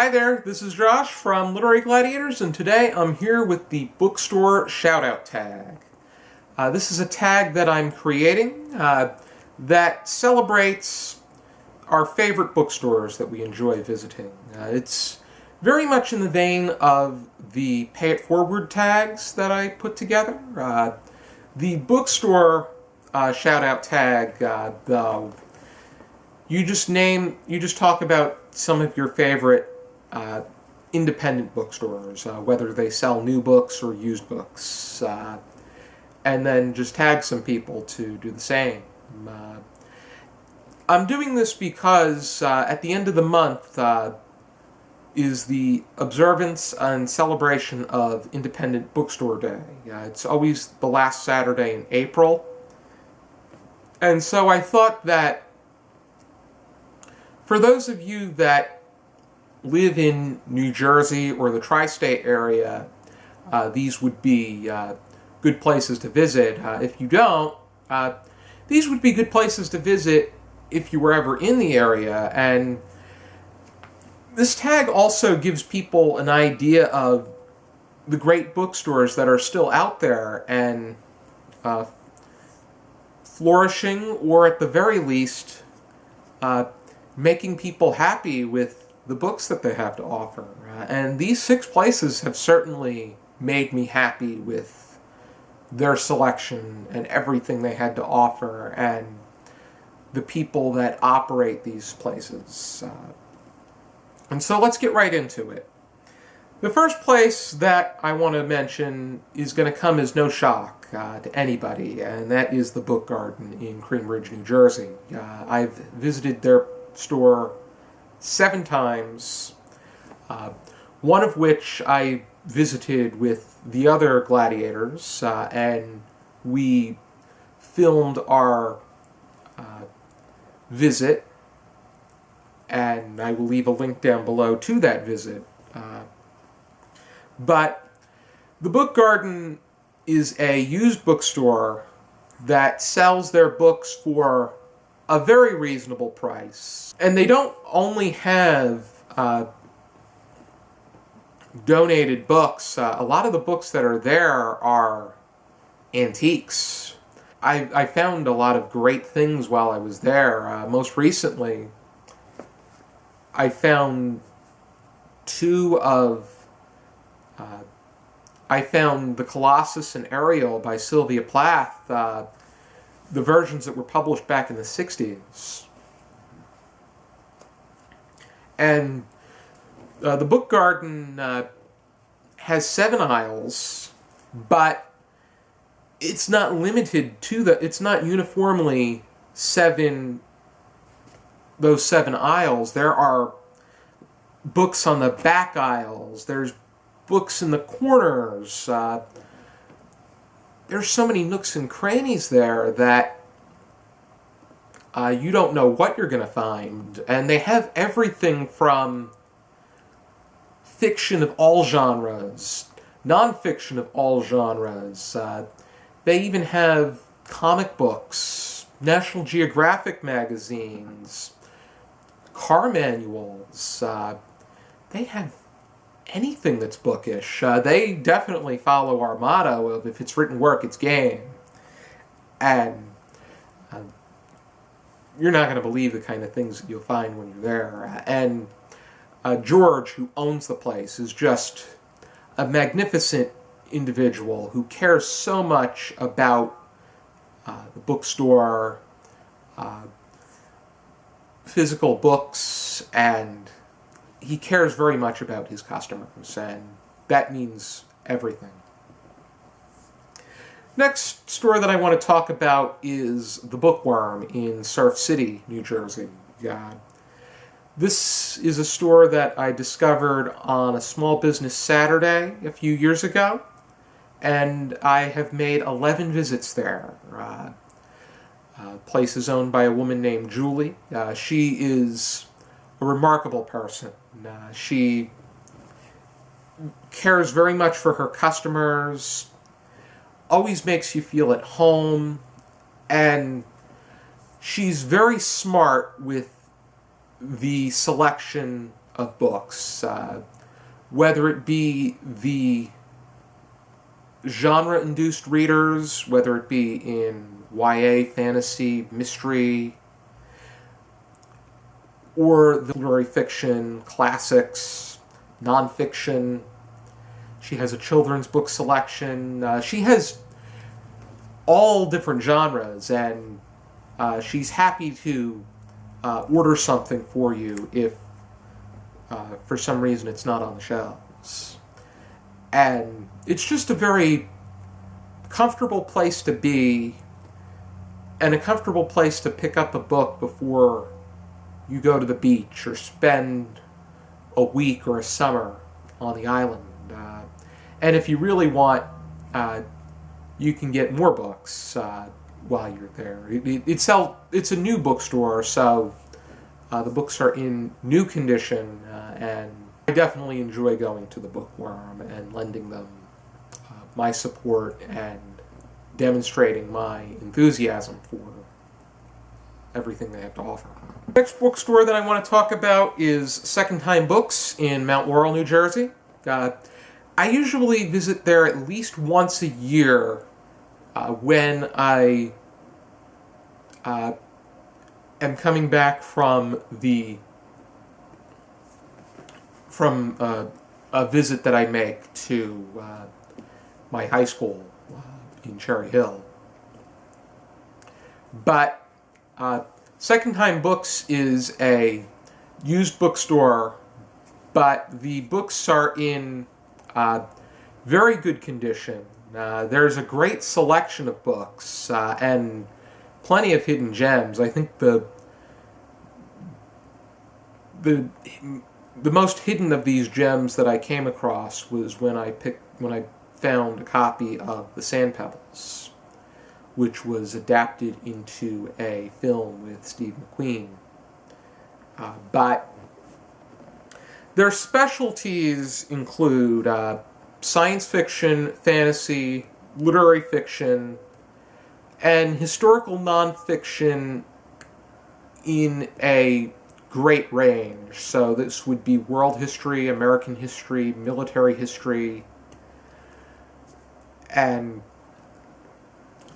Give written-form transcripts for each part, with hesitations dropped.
Hi there, this is Josh from Literary Gladiators, and today I'm here with the Bookstore Shoutout tag. This is a tag that I'm creating that celebrates our favorite bookstores that we enjoy visiting. It's very much in the vein of the Pay It Forward tags that I put together. The Bookstore Shoutout tag, though, you just talk about some of your favorite independent bookstores, whether they sell new books or used books, and then just tag some people to do the same. I'm doing this because at the end of the month is the observance and celebration of Independent Bookstore Day. It's always the last Saturday in April, and so I thought that for those of you that live in New Jersey or the tri-state area, these would be good places to visit. If you don't, these would be good places to visit if you were ever in the area. And this tag also gives people an idea of the great bookstores that are still out there and flourishing, or at the very least, making people happy with the books that they have to offer. And these 6 places have certainly made me happy with their selection and everything they had to offer, and the people that operate these places. And so let's get right into it. The first place that I want to mention is going to come as no shock to anybody, and that is the Book Garden in Cream Ridge, New Jersey. I've visited their store 7 times, one of which I visited with the other gladiators, and we filmed our visit, and I will leave a link down below to that visit. But the Book Garden is a used bookstore that sells their books for a very reasonable price. And they don't only have donated books. A lot of the books that are there are antiques. I found a lot of great things while I was there. Most recently, I found I found The Colossus and Ariel by Sylvia Plath, the versions that were published back in the 60s. And the Book Garden has 7 aisles, but it's not limited to it's not uniformly those 7 aisles. There are books on the back aisles. There's books in the corners. There's so many nooks and crannies there that you don't know what you're going to find. And they have everything from fiction of all genres, non-fiction of all genres. They even have comic books, National Geographic magazines, car manuals. They have anything that's bookish. They definitely follow our motto of if it's written work, it's game. And you're not going to believe the kind of things that you'll find when you're there. And George, who owns the place, is just a magnificent individual who cares so much about the bookstore, physical books, and he cares very much about his customers, and that means everything. Next store that I want to talk about is the Bookworm in Surf City, New Jersey. This is a store that I discovered on a Small Business Saturday a few years ago, and I have made 11 visits there. The place is owned by a woman named Julie. She is a remarkable person. She cares very much for her customers, always makes you feel at home, and she's very smart with the selection of books, whether it be the genre-induced readers, whether it be in YA, fantasy, mystery, or the literary fiction, classics, nonfiction. She has a children's book selection. She has all different genres, and she's happy to order something for you if for some reason it's not on the shelves. And it's just a very comfortable place to be, and a comfortable place to pick up a book before you go to the beach or spend a week or a summer on the island. And if you really want, you can get more books while you're there. It's a new bookstore, so the books are in new condition, and I definitely enjoy going to the Bookworm and lending them my support and demonstrating my enthusiasm for everything they have to offer. The next bookstore that I want to talk about is Second Time Books in Mount Laurel, New Jersey. I usually visit there at least once a year when I am coming back from a visit that I make to my high school in Cherry Hill. But Second Time Books is a used bookstore, but the books are in very good condition. There's a great selection of books and plenty of hidden gems. I think the most hidden of these gems that I came across was when I found a copy of The Sand Pebbles, which was adapted into a film with Steve McQueen. But their specialties include science fiction, fantasy, literary fiction, and historical nonfiction in a great range. So this would be world history, American history, military history, and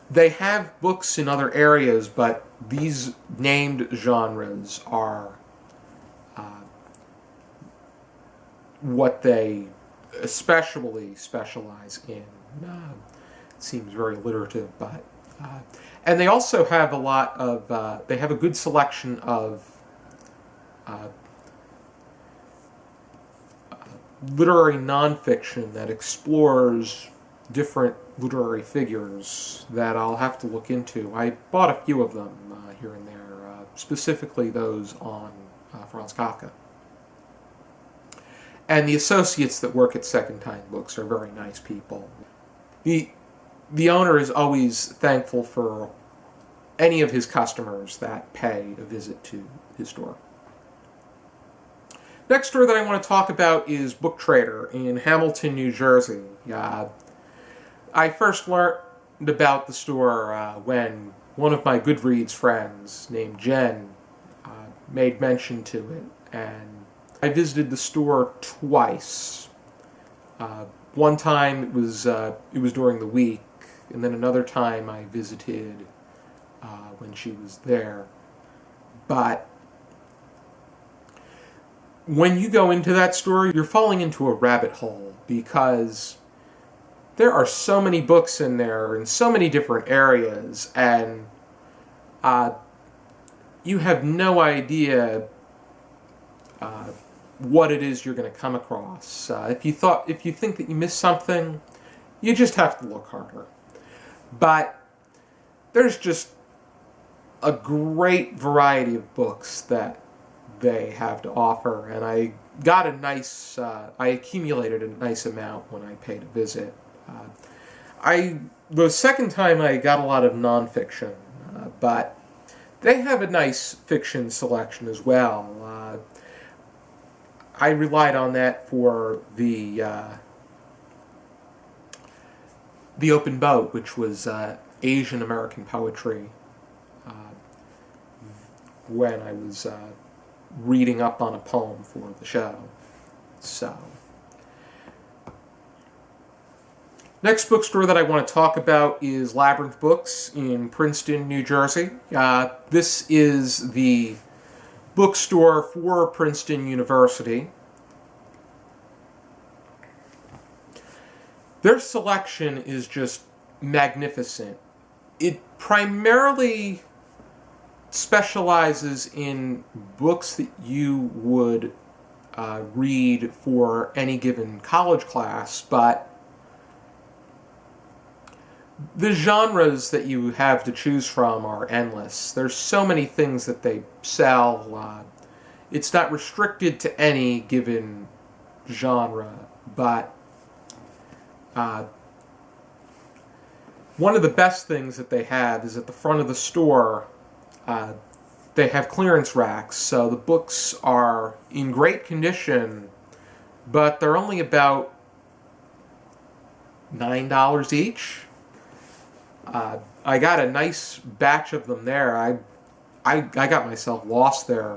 they have books in other areas, but these named genres are what they especially specialize in. It seems very alliterative, but and they also have a lot of they have a good selection of literary nonfiction that explores different literary figures that I'll have to look into. I bought a few of them here and there, specifically those on Franz Kafka. And the associates that work at Second Time Books are very nice people. The owner is always thankful for any of his customers that pay a visit to his store. Next store that I want to talk about is Booktrader in Hamilton, New Jersey. I first learned about the store when one of my Goodreads friends named Jen made mention to it, and I visited the store twice. One time it was during the week, and then another time I visited when she was there. But when you go into that store, you're falling into a rabbit hole because there are so many books in there in so many different areas, and you have no idea what it is you're going to come across. If you think that you missed something, you just have to look harder. But there's just a great variety of books that they have to offer, and I accumulated a nice amount when I paid a visit. The second time I got a lot of nonfiction, but they have a nice fiction selection as well. I relied on that for the Open Boat, which was Asian American poetry, when I was reading up on a poem for the show. So, next bookstore that I want to talk about is Labyrinth Books in Princeton, New Jersey. This is the bookstore for Princeton University. Their selection is just magnificent. It primarily specializes in books that you would read for any given college class, but the genres that you have to choose from are endless. There's so many things that they sell. It's not restricted to any given genre, but one of the best things that they have is at the front of the store, they have clearance racks, so the books are in great condition, but they're only about $9 each. I got a nice batch of them there. I got myself lost there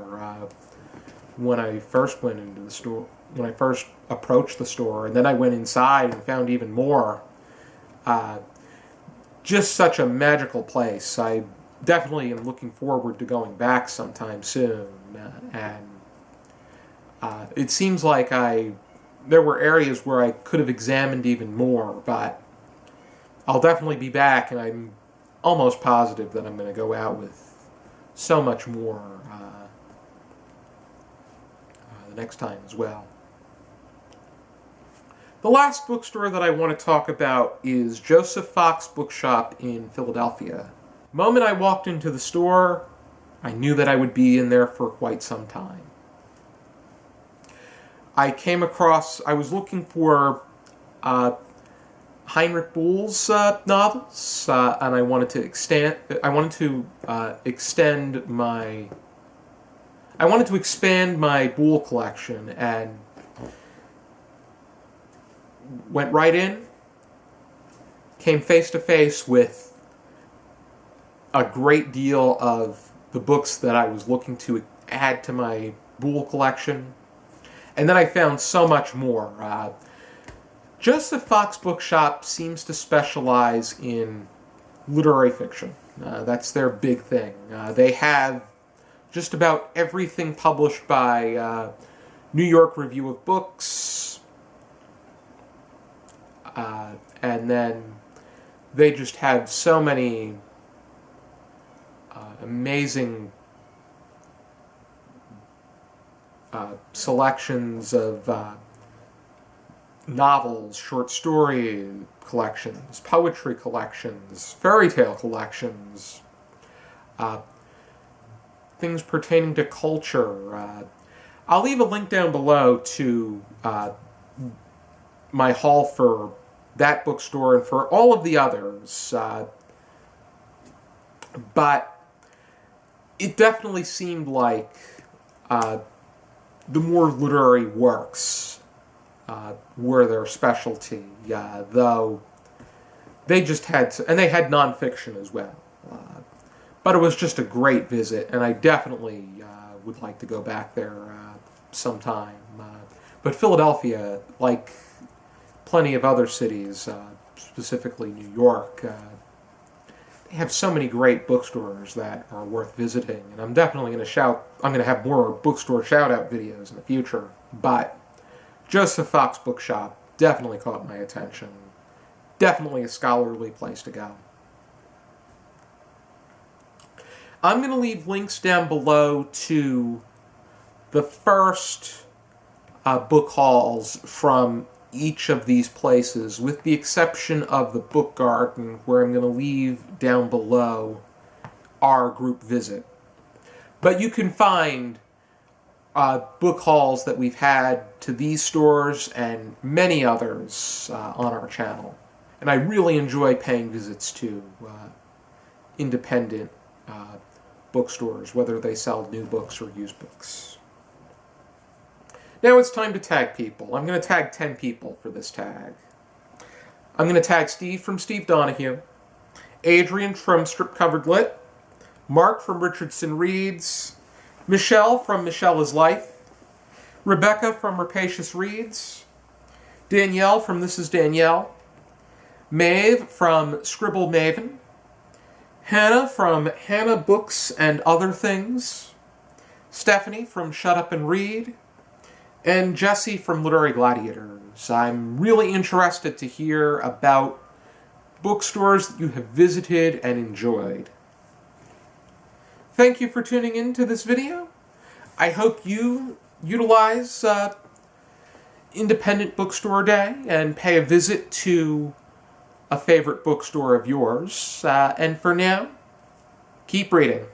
when I first went into the store, when I first approached the store, and then I went inside and found even more. Just such a magical place. I definitely am looking forward to going back sometime soon, and it seems like there were areas where I could have examined even more, but I'll definitely be back, and I'm almost positive that I'm going to go out with so much more the next time as well. The last bookstore that I want to talk about is Joseph Fox Bookshop in Philadelphia. The moment I walked into the store, I knew that I would be in there for quite some time. I was looking for Heinrich Boole's novels, and I wanted to expand my Boole collection, and went right in, came face to face with a great deal of the books that I was looking to add to my Boole collection, and then I found so much more. Joseph Fox Bookshop seems to specialize in literary fiction. That's their big thing. They have just about everything published by New York Review of Books, and then they just have so many amazing selections of novels, short story collections, poetry collections, fairy tale collections, things pertaining to culture. I'll leave a link down below to my haul for that bookstore and for all of the others. But it definitely seemed like the more literary works were their specialty, though they just had, and they had nonfiction as well. But it was just a great visit, and I definitely would like to go back there sometime. But Philadelphia, like plenty of other cities, specifically New York, they have so many great bookstores that are worth visiting, and I'm definitely going to have more bookstore shout-out videos in the future, but Joseph Fox Bookshop definitely caught my attention. Definitely a scholarly place to go. I'm going to leave links down below to the first book hauls from each of these places, with the exception of the Book Garden, where I'm going to leave down below our group visit. But you can find book hauls that we've had to these stores and many others on our channel. And I really enjoy paying visits to independent bookstores, whether they sell new books or used books. Now it's time to tag people. I'm going to tag 10 people for this tag. I'm going to tag Steve from Steve Donahue, Adrian from Strip Covered Lit, Mark from Richardson Reads, Michelle from Michelle is Life, Rebecca from Rapacious Reads, Danielle from This is Danielle, Maeve from Scribble Maven, Hannah from Hannah Books and Other Things, Stephanie from Shut Up and Read, and Jesi from Literary Gladiators. I'm really interested to hear about bookstores that you have visited and enjoyed. Thank you for tuning in to this video. I hope you utilize Independent Bookstore Day and pay a visit to a favorite bookstore of yours. And for now, keep reading.